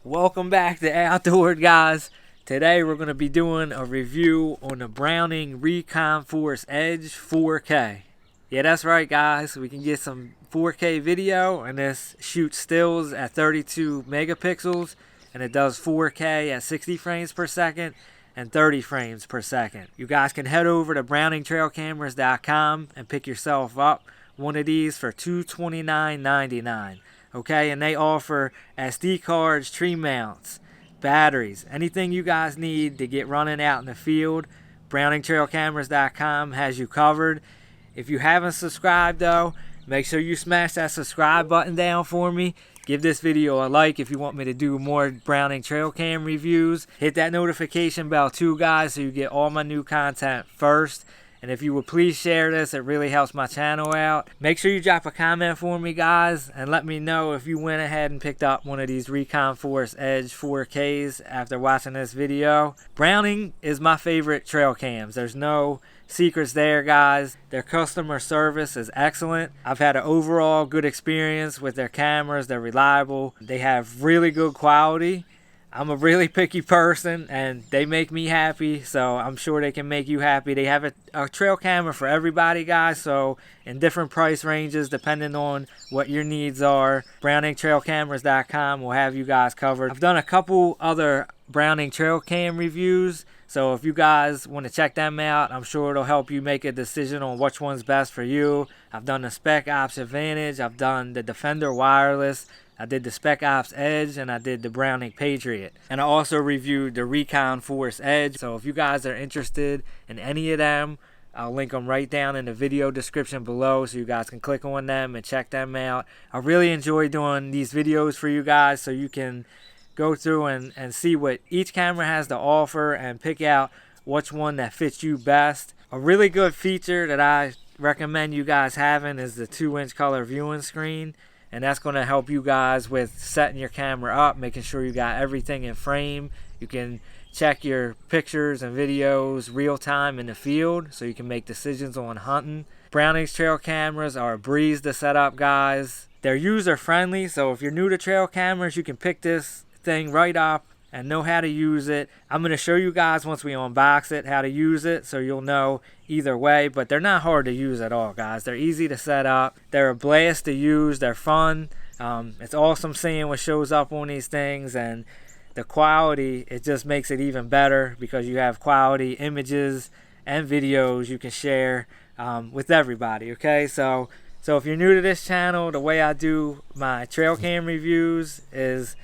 Welcome back to Outdoor Guys. Today we're going to be doing a review on the Browning Recon Force Edge 4K. Yeah, that's right guys, we can get some 4K video, and this shoots stills at 32 megapixels, and it does 4K at 60 frames per second and 30 frames per second. You guys can head over to browningtrailcameras.com and pick yourself up one of these for $229.99. Okay, and they offer SD cards, tree mounts, batteries, anything you guys need to get running out in the field. browningtrailcameras.com has you covered. If you haven't subscribed though, make sure you smash that subscribe button down for me. Give this video a like if you want me to do more Browning trail cam reviews. Hit that notification bell too guys, so you get all my new content first. And if you would please share this, it really helps my channel out. Make sure you drop a comment for me guys, and let me know if you went ahead and picked up one of these Recon Force Edge 4Ks after watching this video. Browning is my favorite trail cams. There's no secrets there guys. Their customer service is excellent. I've had an overall good experience with their cameras. They're reliable. They have really good quality. I'm a really picky person and they make me happy, so I'm sure they can make you happy. They have a trail camera for everybody guys, so in different price ranges depending on what your needs are. browningtrailcameras.com will have you guys covered. I've done a couple other Browning trail cam reviews, so if you guys want to check them out, I'm sure it'll help you make a decision on which one's best for you. I've done the Spec Ops Advantage, I've done the Defender Wireless, I did the Spec Ops Edge, and I did the Browning Patriot. And I also reviewed the Recon Force Edge. So if you guys are interested in any of them, I'll link them right down in the video description below so you guys can click on them and check them out. I really enjoy doing these videos for you guys so you can go through and see what each camera has to offer and pick out which one that fits you best. A really good feature that I recommend you guys having is the 2-inch color viewing screen. And that's going to help you guys with setting your camera up, making sure you got everything in frame. You can check your pictures and videos real time in the field so you can make decisions on hunting. Browning's trail cameras are a breeze to set up guys. They're user friendly, so if you're new to trail cameras, you can pick this thing right up and know how to use it. I'm going to show you guys once we unbox it how to use it, so you'll know either way. But they're not hard to use at all guys. They're easy to set up. They're a blast to use. They're fun. It's awesome seeing what shows up on these things, and the quality, it just makes it even better because you have quality images and videos you can share with everybody. Okay, so if you're new to this channel, the way I do my trail cam reviews is,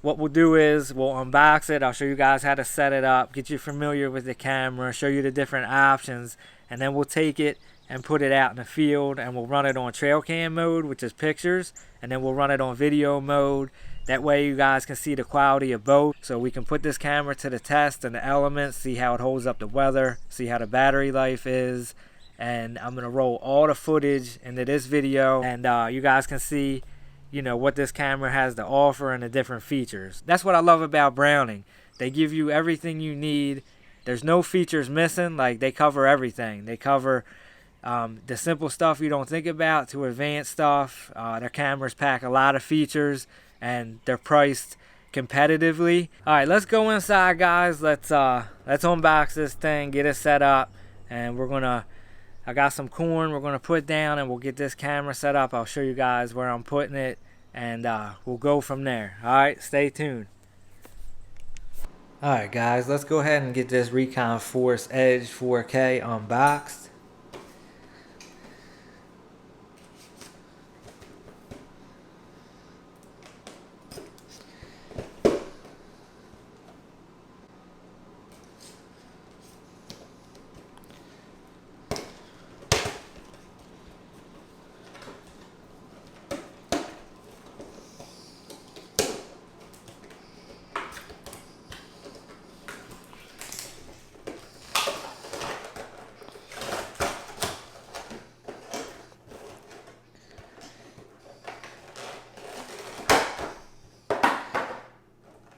what we'll do is we'll unbox it. I'll show you guys how to set it up, get you familiar with the camera, show you the different options, and then we'll take it and put it out in the field, and we'll run it on trail cam mode, which is pictures, and then we'll run it on video mode. That way you guys can see the quality of both, so we can put this camera to the test and the elements, see how it holds up to weather, see how the battery life is. And I'm gonna roll all the footage into this video, and you guys can see, you know, what this camera has to offer and the different features. That's what I love about Browning. They give you everything you need. There's no features missing. Like, they cover everything. They cover the simple stuff you don't think about to advanced stuff. Their cameras pack a lot of features, and they're priced competitively. All right, let's go inside guys. Let's unbox this thing, get it set up, and I got some corn we're going to put down, and we'll get this camera set up. I'll show you guys where I'm putting it, and we'll go from there. Alright, stay tuned. Alright guys, let's go ahead and get this Recon Force Edge 4K unboxed.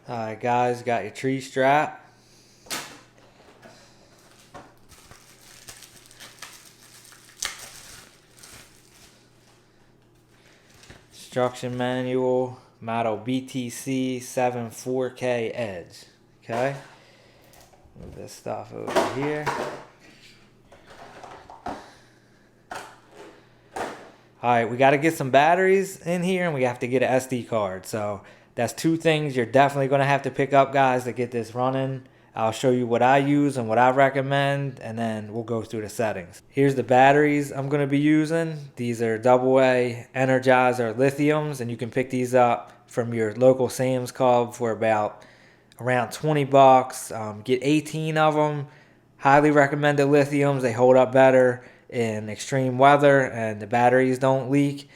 Alright guys, got your tree strap. Instruction manual, model BTC 7 4K Edge. Okay, move this stuff over here. Alright, we got to get some batteries in here, and we have to get an SD card. So that's two things you're definitely going to have to pick up, guys, to get this running. I'll show you what I use and what I recommend, and then we'll go through the settings. Here's the batteries I'm going to be using. These are AA Energizer lithiums, and you can pick these up from your local Sam's Club for around 20 bucks. Get 18 of them. Highly recommend the lithiums. They hold up better in extreme weather, and the batteries don't leak.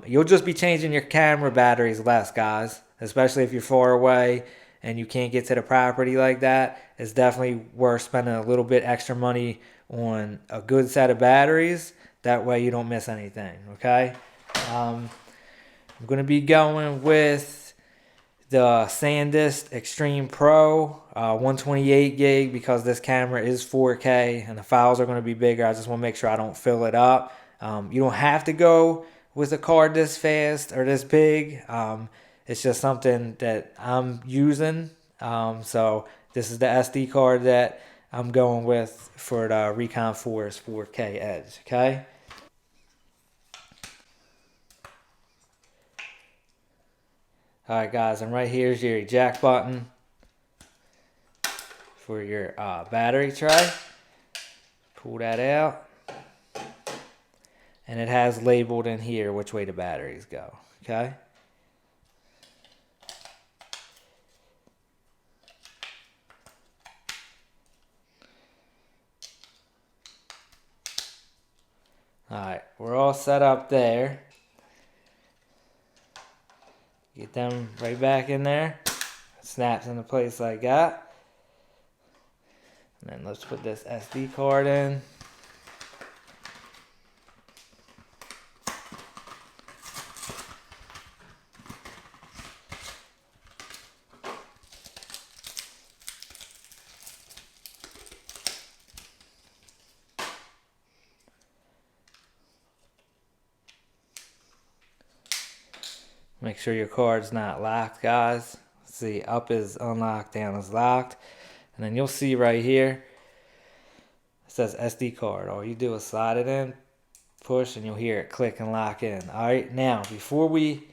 You'll just be changing your camera batteries less, guys, especially if you're far away and you can't get to the property like that. It's definitely worth spending a little bit extra money on a good set of batteries. That way you don't miss anything, okay? I'm going to be going with the SanDisk Extreme Pro 128 gig because this camera is 4K and the files are going to be bigger. I just want to make sure I don't fill it up. You don't have to go with a card this fast or this big. It's just something that I'm using. So this is the SD card that I'm going with for the Recon Force 4K Edge. Okay. Alright guys, and right here is your eject button for your battery tray. Pull that out. And it has labeled in here which way the batteries go. Okay. Alright, we're all set up there. Get them right back in there. Snaps into place like that. And then let's put this SD card in. Make sure your card's not locked, guys. See, up is unlocked, down is locked. And then you'll see right here, it says SD card. All you do is slide it in, push, and you'll hear it click and lock in. Alright, now, before we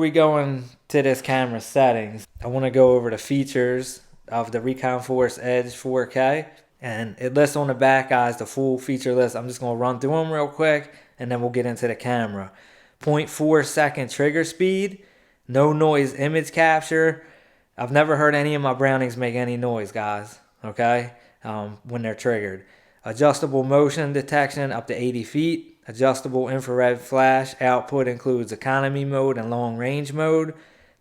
go into this camera settings, I want to go over the features of the Recon Force Edge 4K. And it lists on the back, guys, the full feature list. I'm just going to run through them real quick, and then we'll get into the camera. 0.4 second trigger speed, no noise image capture. I've never heard any of my Brownings make any noise, guys, okay, when they're triggered. Adjustable motion detection up to 80 feet. Adjustable infrared flash. Output includes economy mode and long range mode.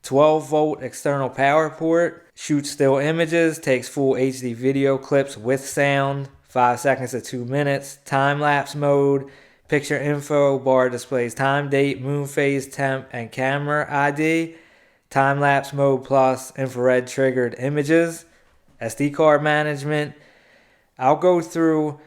12 volt external power port. Shoots still images. Takes full HD video clips with sound. 5 seconds to 2 minutes. Time lapse mode. Picture info bar displays time, date, moon phase, temp, and camera ID. Time-lapse mode plus infrared triggered images. SD card management. I'll go through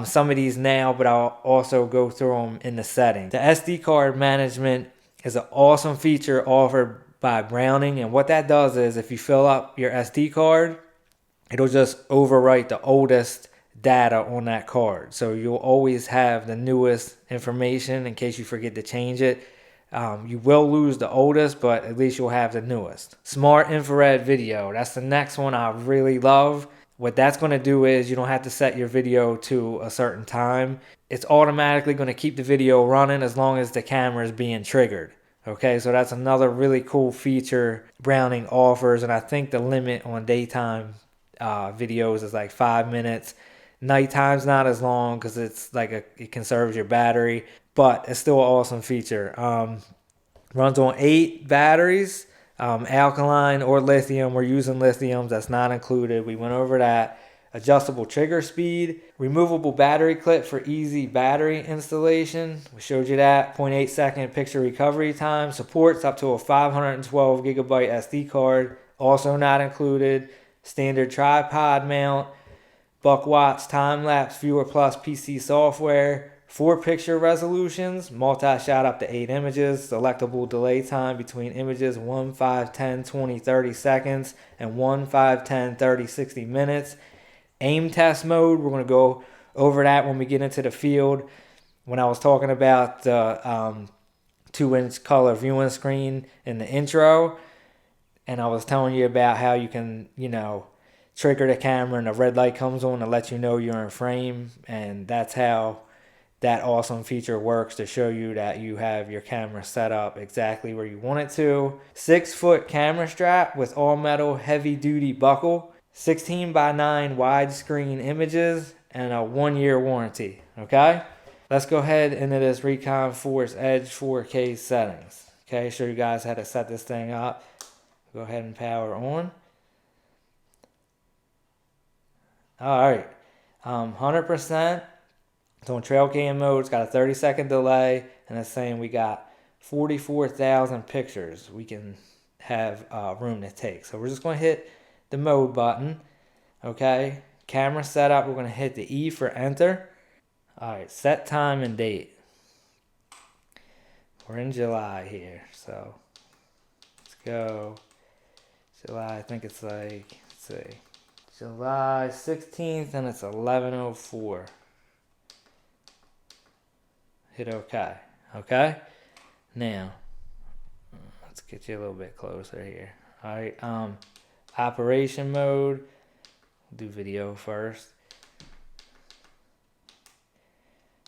some of these now, but I'll also go through them in the settings. The SD card management is an awesome feature offered by Browning, and what that does is if you fill up your SD card, it'll just overwrite the oldest data on that card, so you'll always have the newest information in case you forget to change it. You will lose the oldest, but at least you'll have the newest. Smart infrared video, that's the next one I really love. What that's going to do is you don't have to set your video to a certain time. It's automatically going to keep the video running as long as the camera is being triggered. Okay, so that's another really cool feature Browning offers, and I think the limit on daytime videos is like 5 minutes. Nighttime's not as long because it's like it conserves your battery, but it's still an awesome feature. Runs on 8 batteries, alkaline or lithium. We're using lithiums, that's not included. We went over that. Adjustable trigger speed, removable battery clip for easy battery installation. We showed you that. 0.8 second picture recovery time. Supports up to a 512 gigabyte SD card, also not included. Standard tripod mount. Buck Watts time-lapse viewer plus PC software. 4 picture resolutions, multi-shot up to 8 images, selectable delay time between images 1, 5, 10, 20, 30 seconds, and 1, 5, 10, 30, 60 minutes. Aim test mode, we're going to go over that when we get into the field. When I was talking about the 2-inch color viewing screen in the intro, and I was telling you about how you can, trigger the camera and the red light comes on to let you know you're in frame, and that's how that awesome feature works, to show you that you have your camera set up exactly where you want it to. 6-foot camera strap with all metal heavy duty buckle, 16:9 widescreen images, and a 1-year warranty. Okay, let's go ahead into this Recon Force Edge 4K settings. Okay, show you guys how to set this thing up. Go ahead and power on. All right, 100%. It's on trail cam mode. It's got a 30-second delay, and it's saying we got 44,000 pictures we can have room to take. So we're just going to hit the mode button. Okay, camera setup, we're going to hit the E for enter. All right, set time and date. We're in July here, so let's go. July, I think it's like, let's see, July 16th, and it's 11:04. Hit OK. Okay. Now, let's get you a little bit closer here. All right. Operation mode. Do video first.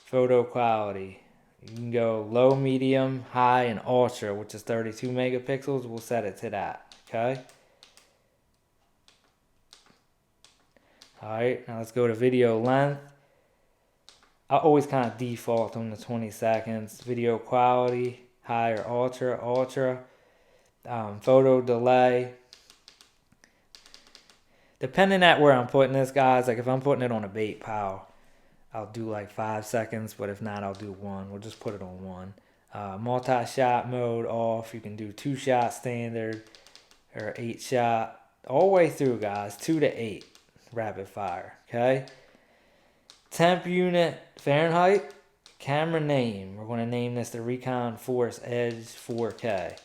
Photo quality. You can go low, medium, high, and ultra, which is 32 megapixels. We'll set it to that. Okay. All right. Now let's go to video length. I always kind of default on the 20 seconds. Video quality, high or ultra. Photo delay. Depending at where I'm putting this, guys, like if I'm putting it on a bait pile, I'll do like 5 seconds, but if not, I'll do 1. We'll just put it on 1. Multi-shot mode off. You can do 2-shot standard or 8-shot. All the way through, guys, 2 to 8 rapid fire, okay? Temp unit Fahrenheit. Camera name. We're going to name this the Recon Force Edge 4K.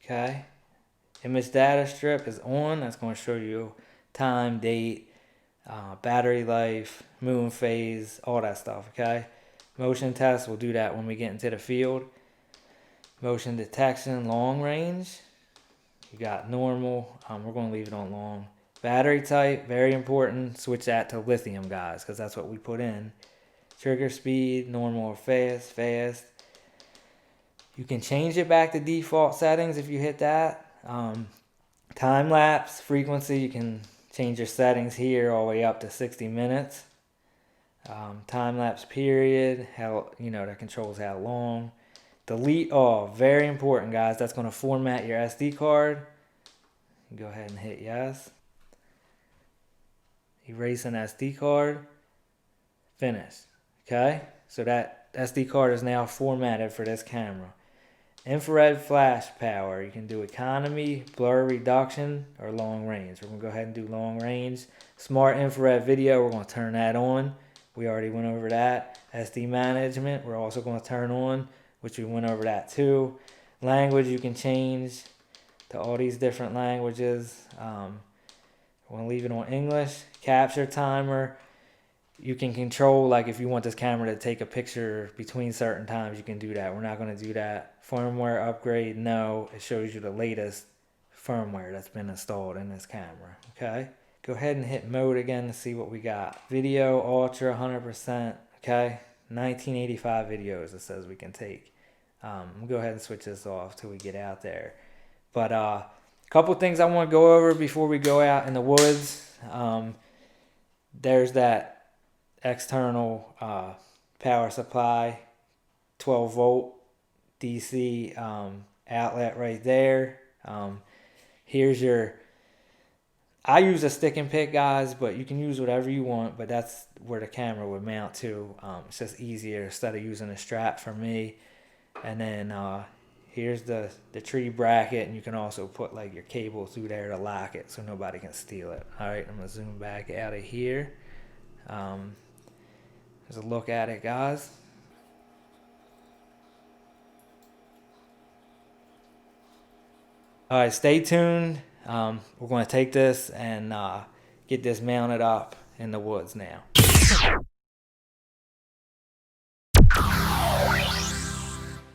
Okay. Image data strip is on. That's going to show you time, date, battery life, moon phase, all that stuff. Okay. Motion test, we'll do that when we get into the field. Motion detection, long range. You got normal. We're going to leave it on long. Battery type, very important. Switch that to lithium, guys, because that's what we put in. Trigger speed, normal or fast. You can change it back to default settings if you hit that. Time lapse, frequency, you can change your settings here all the way up to 60 minutes. Time lapse period, how that controls how long. Delete all, very important, guys. That's going to format your SD card. Go ahead and hit yes. Erase an SD card. Finish. Okay, so that SD card is now formatted for this camera. Infrared flash power. You can do economy, blur reduction, or long range. We're going to go ahead and do long range. Smart infrared video, we're going to turn that on. We already went over that. SD management, we're also going to turn on, which we went over that too. Language, you can change to all these different languages. We're going to leave it on English. Capture timer, you can control, like if you want this camera to take a picture between certain times, you can do that. We're not going to do that. Firmware upgrade, no. It shows you the latest firmware that's been installed in this camera. Okay. Go ahead and hit mode again to see what we got. Video, ultra, 100%. Okay. 1985 videos it says we can take. We'll go ahead and switch this off till we get out there. But a couple things I want to go over before we go out in the woods. There's that external power supply, 12 volt DC outlet right there. Here's your, I use a stick and pick, guys, but you can use whatever you want, but that's where the camera would mount to. It's just easier instead of using a strap for me. And then here's the tree bracket, and you can also put like your cable through there to lock it so nobody can steal it. All right, I'm gonna zoom back out of here. There's a look at it, guys. All right, stay tuned. We're going to take this and get this mounted up in the woods now.